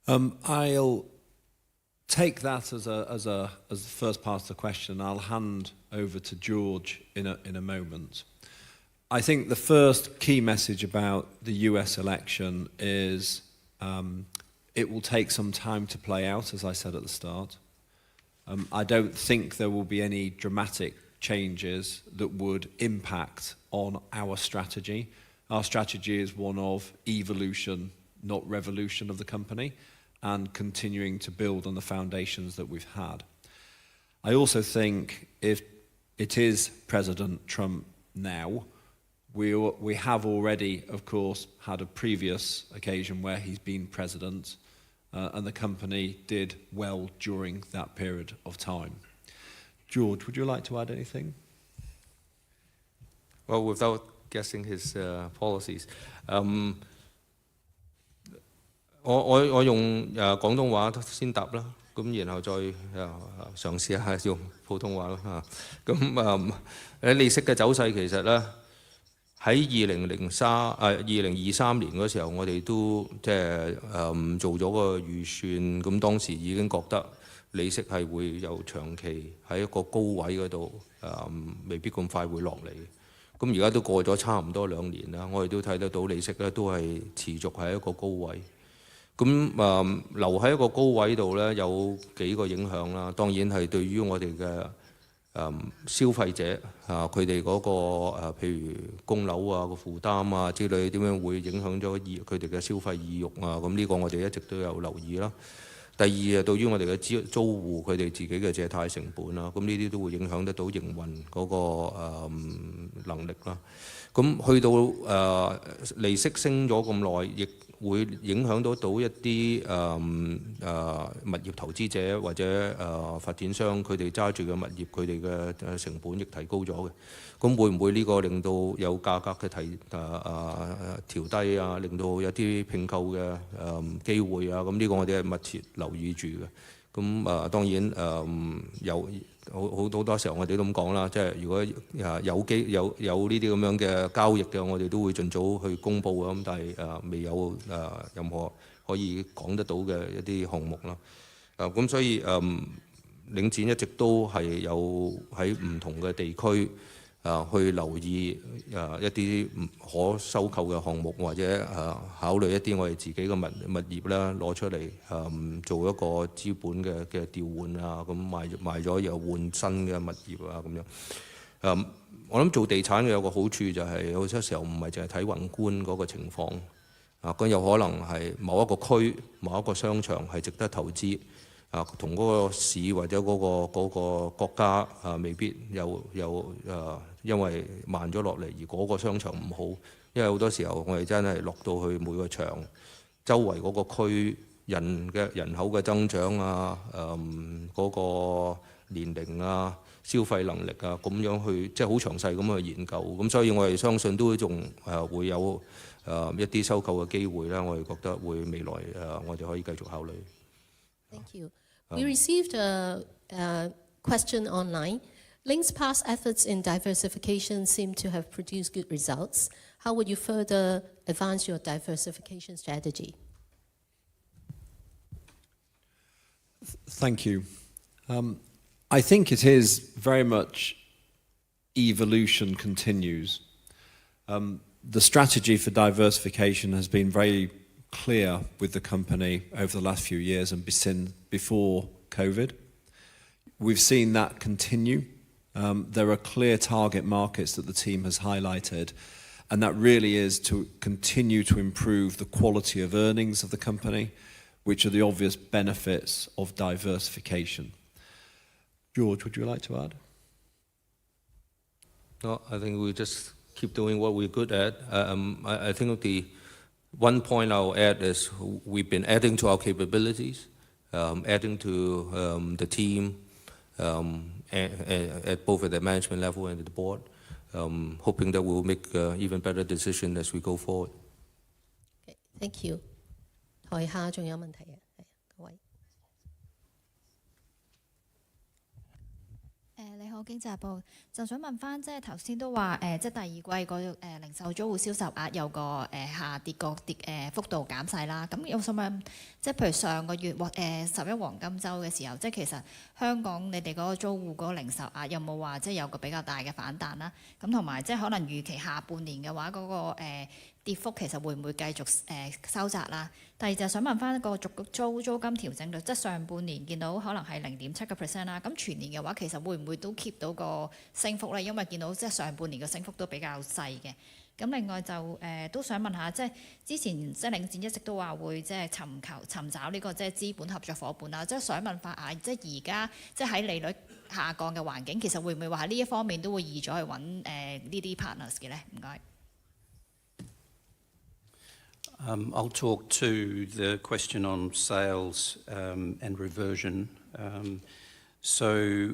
I'll take that as the first part of the question. I'll hand over to George in a moment. I think the first key message about the US election is it will take some time to play out, as I said at the start. I don't think there will be any dramatic changes that would impact on our strategy. Our strategy is one of evolution, not revolution of the company, and continuing to build on the foundations that we've had. I also think if it is President Trump now, we have already, of course, had a previous occasion where he's been president, and the company did well during that period of time. George, would you like to add anything? Well, without guessing his policies, 我用廣東話先答啦，咁然後再嘗試下用普通話啦嚇。咁利息嘅走勢其實咧喺2023年嗰時候，我哋都即係做咗個預算，咁當時已經覺得利息係會有長期喺一個高位嗰度，未必咁快會落嚟。咁而家都過咗差唔多2年啦，我哋都睇得到利息咧都係持續喺一個高位。咁留喺一個高位度咧，有幾個影響啦。當然係對於我哋嘅消費者佢哋嗰個譬如供樓啊個負擔啊之類，點樣會影響咗佢哋嘅消費意欲啊？咁呢個我哋一直都有留意啦。第二對於我哋嘅租戶佢哋自己嘅借貸成本啦，咁呢啲都會影響得到營運嗰個能力啦。咁去到利息升咗咁耐，亦會影響到一啲物業投資者或者發展商佢哋揸住嘅物業佢哋嘅成本亦提高咗嘅。咁會唔會呢個令到有價格嘅調低啊，令到有啲併購嘅機會啊？咁呢個我哋係密切留意住嘅。咁當然有好多時候我哋都咁講啦，即係如果有呢啲咁樣嘅交易嘅，我哋都會盡早去公佈啊。咁但係未有任何可以講得到嘅一啲項目啦。咁所以領展一直都係有喺唔同嘅地區去留意一啲可收購嘅項目，或者考慮一啲我哋自己嘅物業啦，攞出嚟做一個資本嘅調換啊，咁賣咗又換新嘅物業啊咁樣。我諗做地產嘅有個好處就係好多時候唔係淨係睇宏觀嗰個情況，咁有可能係某一個區、某一個商場係值得投資，同嗰個市或者嗰個國家未必因為慢咗落嚟而嗰個商場唔好，因為好多時候我哋真係落到去每個場周圍嗰個區人口嘅增長嗰個年齡消費能力咁樣去即係好詳細咁去研究，咁所以我哋相信都仲會有一啲收購嘅機會啦，我哋覺得會未來我哋可以繼續考慮。Thank you. We received a question online. Link's past efforts in diversification seem to have produced good results. How would you further advance your diversification strategy? Thank you. I think it is very much evolution continues. The strategy for diversification has been very clear with the company over the last few years and before COVID. We've seen that continue. There are clear target markets that the team has highlighted, and that really is to continue to improve the quality of earnings of the company, which are the obvious benefits of diversification. George, would you like to add? No, I think we just keep doing what we're good at. I think the one point I'll add is we've been adding to our capabilities, adding to the team at both at the management level and at the board, hoping that we'll make even better decisions as we go forward. Okay, thank you. 台下仲有問題嘅，各位。你好，經濟日報就想問翻，即係頭先都話即係第二季個零售租戶銷售額有個下跌幅度減細啦。咁我想問，即係譬如上個月11黃金週嘅時候，即係其實香港你哋嗰個租戶嗰個零售額有冇話即係有個比較大嘅反彈啦？咁同埋即係可能預期下半年嘅話，嗰個跌幅其實會唔會繼續收窄啦？第二就想問翻個續租金調整率，即係上半年見到可能係0.7% 啦，咁全年嘅話其實會唔會都 keep 到個升幅咧？因為見到即係上半年嘅升幅都比較細嘅。咁另外就都想問下，即係之前即係領展一直都話會即係尋找呢個即係資本合作伙伴啦，即係想問翻下，即係而家即係喺利率下降嘅環境，其實會唔會話喺呢一方面都會移咗去揾呢啲 partners 嘅咧？唔該。I'll talk to the question on sales and reversion. So,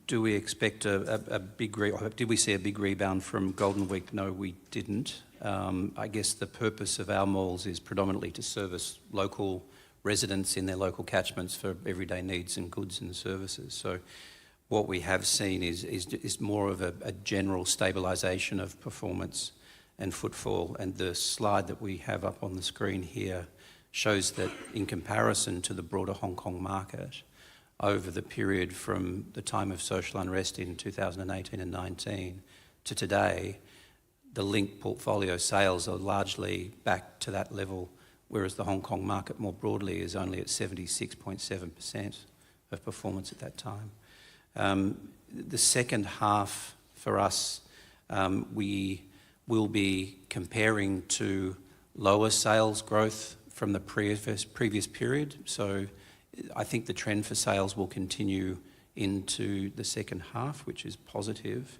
do we expect did we see a big rebound from Golden Week? No, we didn't. I guess the purpose of our malls is predominantly to service local residents in their local catchments for everyday needs and goods and services. So, what we have seen is more of a general stabilisation of performance and footfall, and the slide that we have up on the screen here shows that in comparison to the broader Hong Kong market, over the period from the time of social unrest in 2018 and 19 to today, the Link portfolio sales are largely back to that level, whereas the Hong Kong market more broadly is only at 76.7% of performance at that time. The second half for us, we will be comparing to lower sales growth from the previous period. So I think the trend for sales will continue into the second half, which is positive,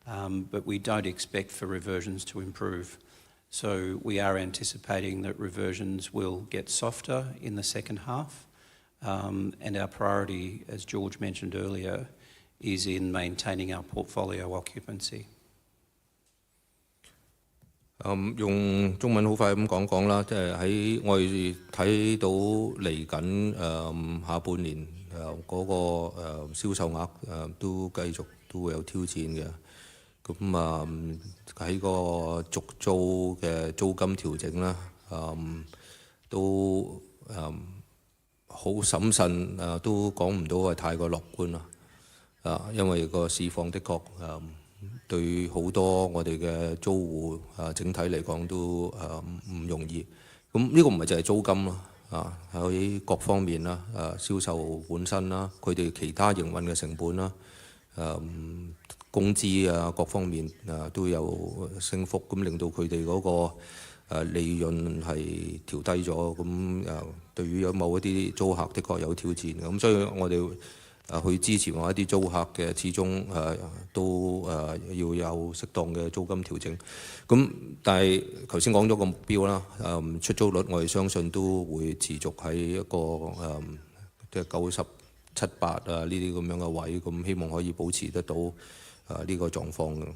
but we don't expect for reversions to improve. So we are anticipating that reversions will get softer in the second half, and our priority, as George mentioned earlier, is in maintaining our portfolio occupancy. 用中文好快咁講啦，即係喺我哋睇到嚟緊下半年嗰個銷售額都繼續都會有挑戰嘅。咁喺個續租嘅租金調整啦，都好審慎，都講唔到係太過樂觀啦。因為個市況的確對好多我哋嘅租戶整體嚟講都唔容易。咁呢個唔係就係租金啦，喺各方面啦，銷售本身啦，佢哋其他營運嘅成本啦，工資各方面都有升幅，咁令到佢哋嗰個利潤係調低咗，咁對於有某一啲租客的確有挑戰嘅，咁所以我哋去支持某一啲租客嘅，始終都要有適當嘅租金調整。咁但係頭先講咗個目標啦，出租率我哋相信都會持續喺一個即係97、8呢啲咁樣嘅位，咁希望可以保持得到呢個狀況嘅。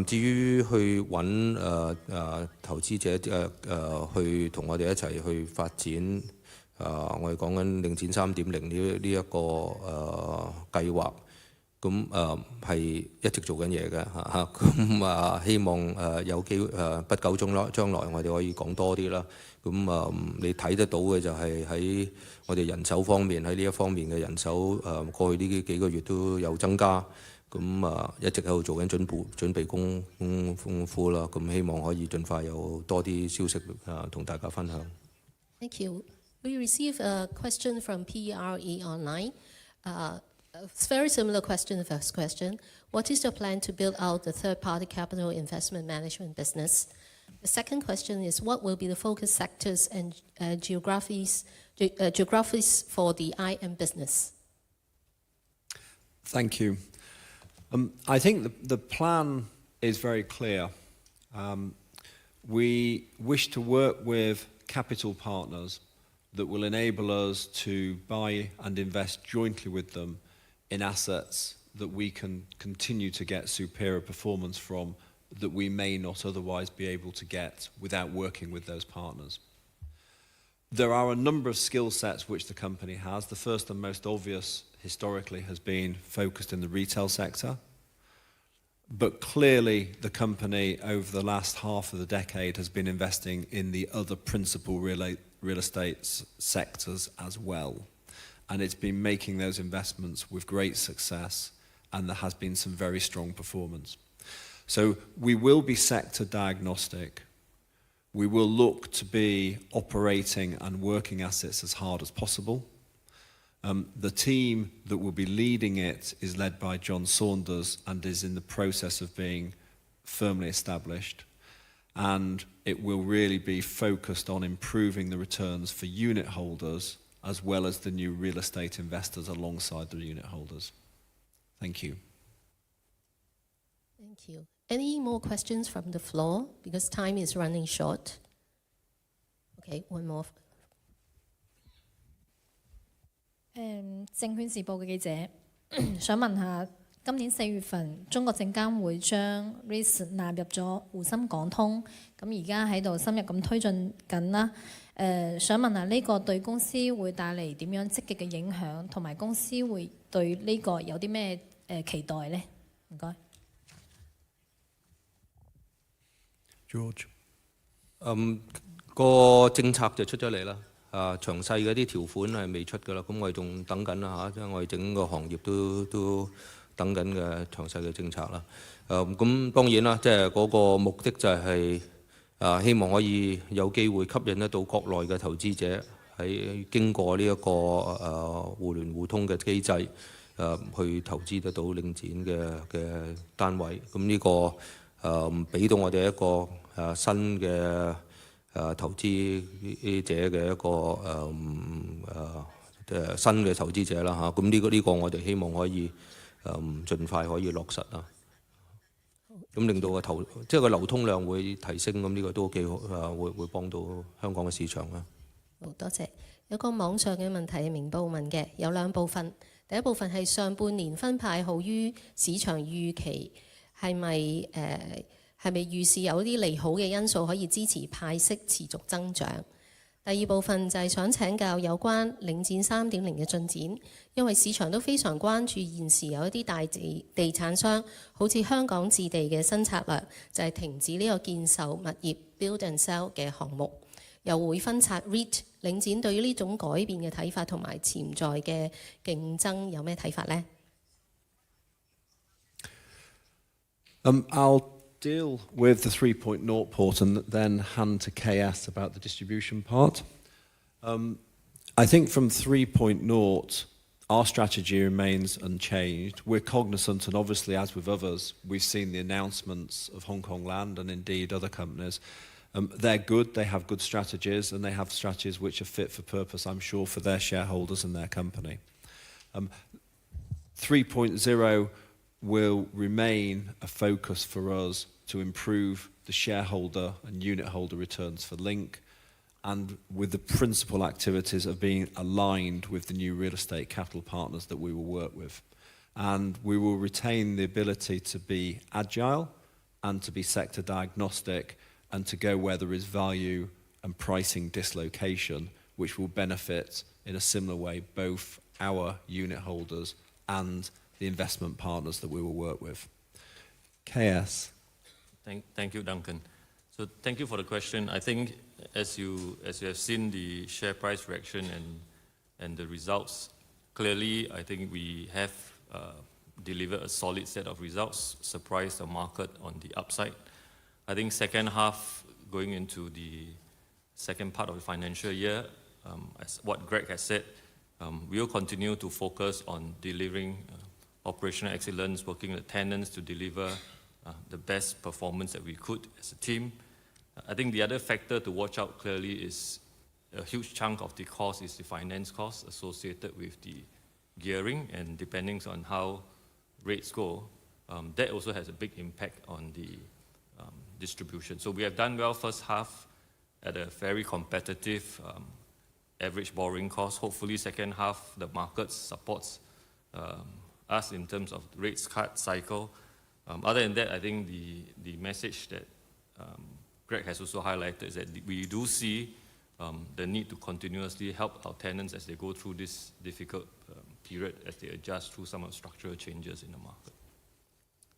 至於去揾投資者去同我哋一齊去發展我哋講緊領展3.0呢一個計劃，咁係一直做緊嘢嘅嚇，咁希望有機會不久將來我哋可以講多啲啦。咁你睇得到嘅就係喺我哋人手方面，喺呢一方面嘅人手過去呢幾個月都有增加。咁一直喺度做緊準備功夫啦，咁希望可以盡快有多啲消息同大家分享。Thank you. We receive a question from PRE online. A very similar question to the first question. What is your plan to build out the third-party capital investment management business? The second question is, what will be the focus sectors and geographies for the IM business? Thank you. I think the plan is very clear. We wish to work with capital partners that will enable us to buy and invest jointly with them in assets that we can continue to get superior performance from that we may not otherwise be able to get without working with those partners. There are a number of skill sets which the company has. The first and most obvious historically has been focused in the retail sector. But clearly the company over the last half of the decade has been investing in the other principal real estate sectors as well. And it's been making those investments with great success, and there has been some very strong performance. So we will be sector diagnostic. We will look to be operating and working assets as hard as possible. The team that will be leading it is led by John Saunders and is in the process of being firmly established. And it will really be focused on improving the returns for unit holders as well as the new real estate investors alongside the unit holders. Thank you. Thank you. Any more questions from the floor? Because time is running short. Okay, one more. 證券時報嘅記者想問下，今年4月份中國證監會將 REITs 納入咗滬深港通，咁而家喺度深入咁推進緊啦。想問下呢個對公司會帶嚟點樣積極嘅影響，同埋公司會對呢個有啲咩期待呢？唔該。George，個政策就出咗嚟啦。詳細嗰啲條款係未出㗎啦，咁我哋仲等緊啦嚇，即係我哋整個行業都等緊嘅詳細嘅政策啦。咁當然啦，即係嗰個目的就係希望可以有機會吸引得到國內嘅投資者喺經過呢一個互聯互通嘅機制去投資得到領展嘅單位。咁呢個俾到我哋一個新嘅投資者嘅一個新嘅投資者啦嚇，咁呢個我哋希望可以盡快可以落實啦。咁令到即係個流通量會提升，咁呢個都幾好，會幫到香港嘅市場啦。好多謝。有個網上嘅問題係明報問嘅，有兩部分。第一部分係上半年分派好於市場預期，係咪預示有啲利好嘅因素可以支持派息持續增長？第二部分就係想請教有關領展3.0嘅進展，因為市場都非常關注現時有一啲大地產商，好似香港置地嘅新策略，就係停止呢個建售物業 build and sell 嘅項目，又會分拆 REIT。領展對於呢種改變嘅睇法同埋潛在嘅競爭有咩睇法呢？I'll deal with the 3.0 port and then hand to KS about the distribution part. I think from 3.0, our strategy remains unchanged. We're cognizant, and obviously as with others, we've seen the announcements of Hong Kong Land and indeed other companies They're good, they have good strategies, and they have strategies which are fit for purpose, I'm sure, for their shareholders and their company. 3.0 will remain a focus for us to improve the shareholder and unit holder returns for Link, and with the principal activities of being aligned with the new real estate capital partners that we will work with. And we will retain the ability to be agile and to be sector diagnostic and to go where there is value and pricing dislocation, which will benefit in a similar way both our unit holders and the investment partners that we will work with. KS. Thank you, Duncan. So thank you for the question. I think as you have seen the share price reaction and the results, clearly I think we have delivered a solid set of results, surprised the market on the upside. I think second half, going into the second part of the financial year, as what Greg has said, we will continue to focus on delivering operational excellence, working with tenants to deliver the best performance that we could as a team. I think the other factor to watch out clearly is a huge chunk of the cost is the finance cost associated with the gearing, and depending on how rates go, that also has a big impact on the distribution. So we have done well first half at a very competitive average borrowing cost. Hopefully second half the market supports us in terms of rates cut cycle. Other than that, I think the message that Greg has also highlighted is that we do see the need to continuously help our tenants as they go through this difficult period, as they adjust through some of the structural changes in the market.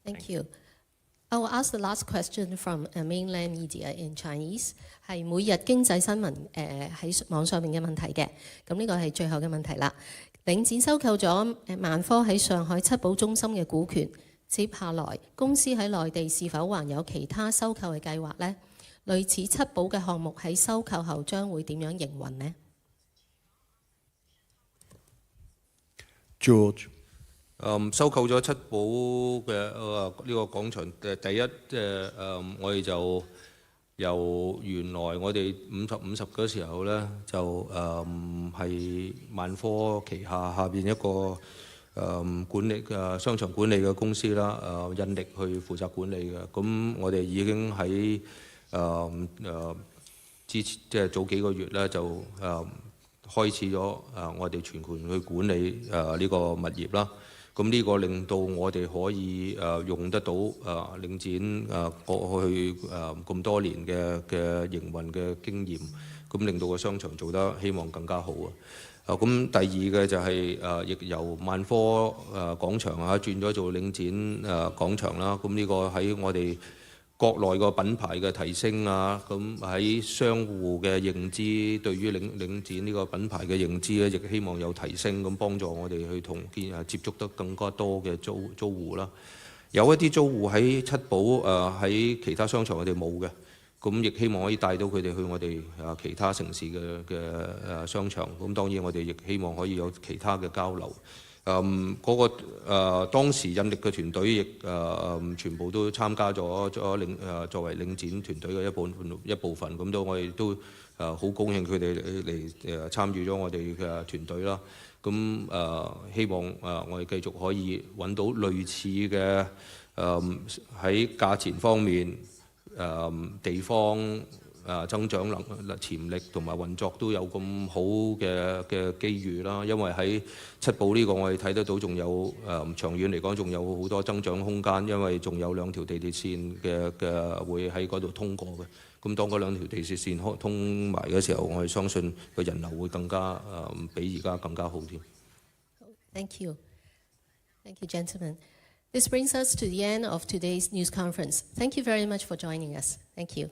Thank you. I will ask the last question from mainland media in Chinese， 係每日經濟新聞喺網上面嘅問題嘅。咁呢個係最後嘅問題啦。領展收購咗萬科喺上海七寶中心嘅股權，接下來公司喺內地是否還有其他收購嘅計劃呢？類似七寶嘅項目喺收購後將會點樣營運呢？ George. 收購咗七寶嘅呢個廣場，第一我哋就由原來我哋50嗰時候咧，就係萬科旗下邊一個管理商場管理嘅公司啦，引力去負責管理嘅。咁我哋已經喺之前即係早幾個月咧就開始咗我哋全權去管理呢個物業啦。咁呢個令到我哋可以用得到領展過去咁多年嘅營運嘅經驗，咁令到個商場做得希望更加好啊！咁第二嘅就係亦由萬科廣場轉咗做領展廣場啦。咁呢個喺我哋國內個品牌嘅提升啊，咁喺商戶嘅認知，對於領展呢個品牌嘅認知咧，亦希望有提升，咁幫助我哋去同接觸得更加多嘅租戶啦。有一啲租戶喺七寶喺其他商場我哋冇嘅，咁亦希望可以帶到佢哋去我哋其他城市嘅商場。咁當然我哋亦希望可以有其他嘅交流。嗰個當時引力嘅團隊亦全部都參加咗作為領展團隊嘅一部分，咁我哋都好高興佢哋嚟參與咗我哋嘅團隊啦。咁希望我哋繼續可以揾到類似嘅喺價錢方面、地方增長潛力同埋運作都有咁好嘅機遇啦，因為喺七寶呢個我哋睇得到仲有長遠嚟講仲有好多增長空間，因為仲有2條地鐵線嘅會喺嗰度通過嘅。咁當嗰2條地鐵線通埋嘅時候，我哋相信個人流會更加比而家更加好添。Thank you. Thank you, gentlemen. This brings us to the end of today's news conference. Thank you very much for joining us. Thank you.